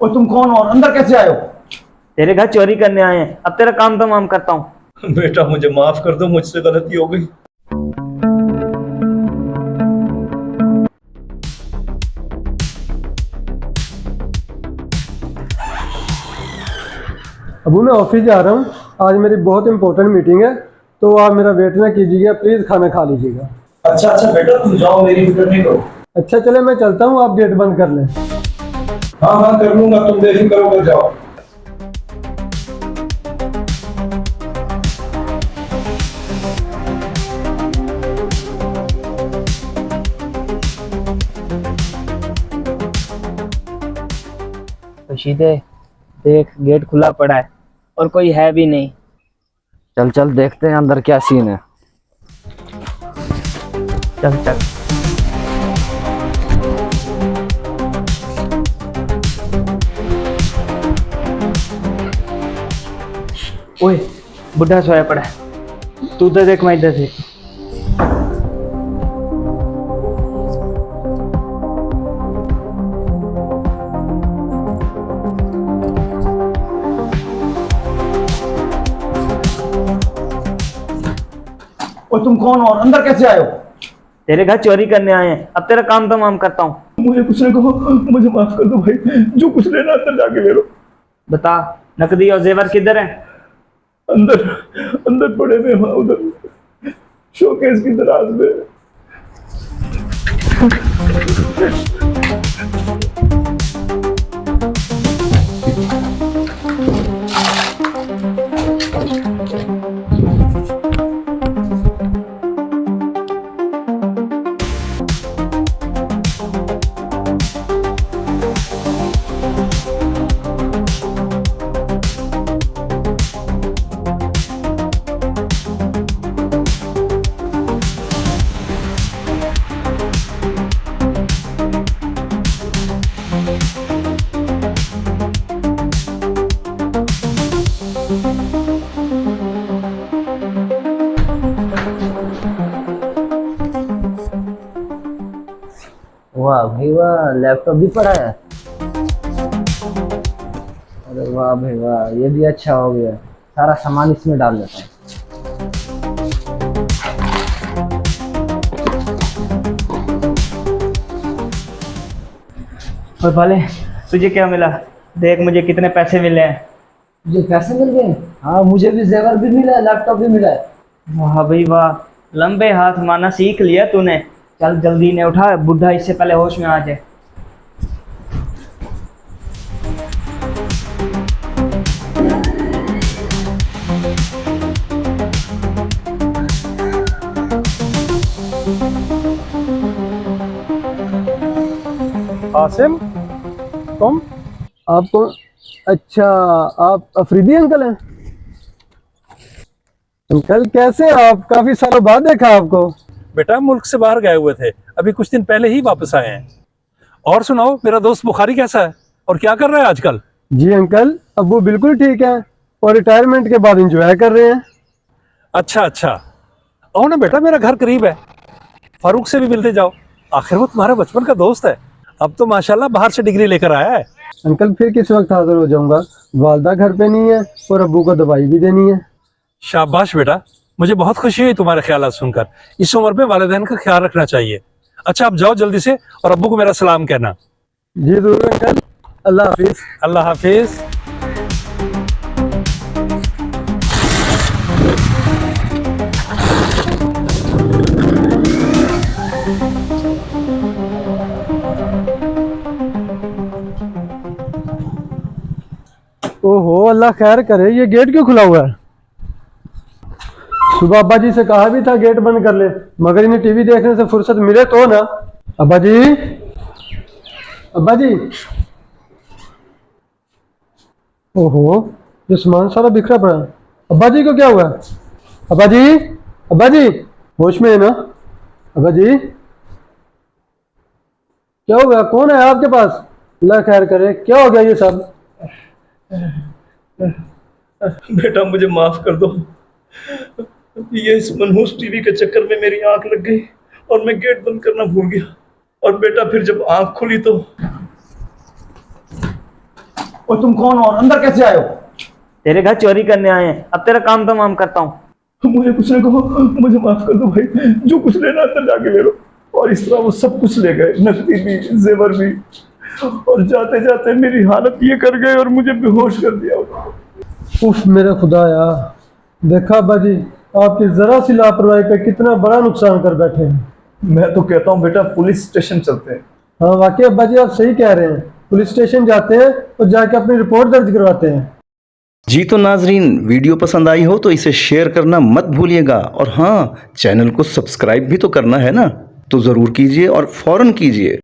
और तुम कौन और अंदर कैसे आए हो? तेरे घर चोरी करने आए हैं, अब तेरा काम तमाम करता हूँ। बेटा मुझे माफ कर दो, मुझसे गलती हो गई। अबू मैं ऑफिस जा रहा हूँ, आज मेरी बहुत इंपॉर्टेंट मीटिंग है, तो आप मेरा वेट ना कीजिएगा, प्लीज़ खाना खा लीजिएगा। अच्छा अच्छा बेटा, तुम जाओ, मेरी फिक्र नहीं करो। अच्छा चले मैं चलता हूँ, आप गेट बंद कर लें। हाँ हाँ कर लूंगा, तुम बेफिक्र होकर जाओ। खुशीदे, देख गेट खुला पड़ा है और कोई है भी नहीं। चल चल देखते हैं अंदर क्या सीन है। चल चल। ओए, बुढ़ा सोया पड़ा है, तू तो देख मैं इधर से। और तुम कौन और अंदर कैसे आए हो? तेरे घर चोरी करने आए हैं, अब तेरा काम तमाम करता हूँ। मुझे कुछ नहीं कहो, मुझे माफ कर दो भाई, जो कुछ लेना अंदर जाके ले लो। बता, नकदी और जेवर किधर है? अंदर अंदर पड़े हुए वहां, उधर शोकेस की दराज में। वाह भाई वाह, लैपटॉप भी पड़ा है। अरे वाह भाई वाह, ये भी अच्छा हो गया। सारा सामान इसमें डाल देता हूँ। और भाले, तुझे क्या मिला? देख मुझे कितने पैसे मिले हैं। मुझे पैसे मिल गए? हाँ मुझे भी जेवर भी मिला है, लैपटॉप भी मिला है। वाह भाई वाह, लंबे हाथ मारना सीख लिया तूने। चल जल्दी ने उठा, बुढ़ा इससे पहले होश में आ जाए। आसिम, तुम? आपको? अच्छा, आप अफरीदी अंकल हैं? अंकल कैसे हैं आप? काफी सालों बाद देखा आपको। बेटा मुल्क से बाहर गए हुए थे, अभी कुछ दिन पहले ही वापस आए हैं। और सुनाओ, मेरा दोस्त बुखारी कैसा है और क्या कर रहा है आजकल? जी अंकल, अब वो बिल्कुल ठीक है और रिटायरमेंट के बाद एंजॉय कर रहे हैं। अच्छा अच्छा, आओ ना बेटा, मेरा घर करीब है, फारूक से भी मिलते जाओ, आखिर वो तुम्हारा बचपन का दोस्त है। अब तो माशाल्लाह बाहर से डिग्री लेकर आया है। अंकल फिर किस वक्त हाजिर हो जाऊंगा, वालदा घर पे नहीं है और अब्बू को दवाई भी देनी है। शाबाश बेटा, मुझे बहुत खुशी हुई तुम्हारे ख्याल सुनकर। इस उम्र में वालिदैन का ख्याल रखना चाहिए। अच्छा आप जाओ जल्दी से और अब्बू को मेरा सलाम कहना। जी जरूर अंकल, अल्लाह हाफिज। अल्लाह हाफिज। ओहो अल्लाह खैर करे, ये गेट क्यों खुला हुआ है? सुबह अब्बा जी से कहा भी था गेट बंद कर ले, मगर इन्हें टीवी देखने से फुर्सत मिले तो ना। अब्बा जी, अब्बा जी। ओहो, ये सामान सारा बिखरा पड़ा है। अब्बा जी को क्या हुआ? अब्बा जी, अब्बा जी होश में है ना? अब्बा जी क्या हो गया? कौन है आपके पास? अल्लाह खैर करे, क्या हो गया ये सब? बेटा मुझे माफ कर दो, ये इस मनहूस टीवी के चक्कर में मेरी आंख लग गई और मैं गेट बंद करना भूल गया। और बेटा फिर जब आंख खुली तो और तुम कौन हो और अंदर कैसे आए हो? तेरे घर चोरी करने आए हैं, अब तेरा काम तमाम करता हूँ। मुझे कुछ नहीं कहो, मुझे माफ कर दो भाई, जो कुछ लेना अंदर जाके ले लो। और इस तरह वो सब कुछ ले गए, नकदी भी, जेवर भी, और जाते जाते मेरी हालत ये कर गए और मुझे बेहोश कर दिया। उफ मेरे खुदाया, देखा अब्बा जी आपकी जरा सी लापरवाही पे कितना बड़ा नुकसान कर बैठे हैं। मैं तो कहता हूँ बेटा पुलिस स्टेशन चलते हैं। हाँ वाकई अब्बा जी आप सही कह रहे हैं, पुलिस स्टेशन जाते हैं और जाके अपनी रिपोर्ट दर्ज करवाते हैं। जी तो नाजरीन, वीडियो पसंद आई हो तो इसे शेयर करना मत भूलिएगा, और हाँ, चैनल को सब्सक्राइब भी तो करना है ना, तो ज़रूर कीजिए और फ़ौरन कीजिए।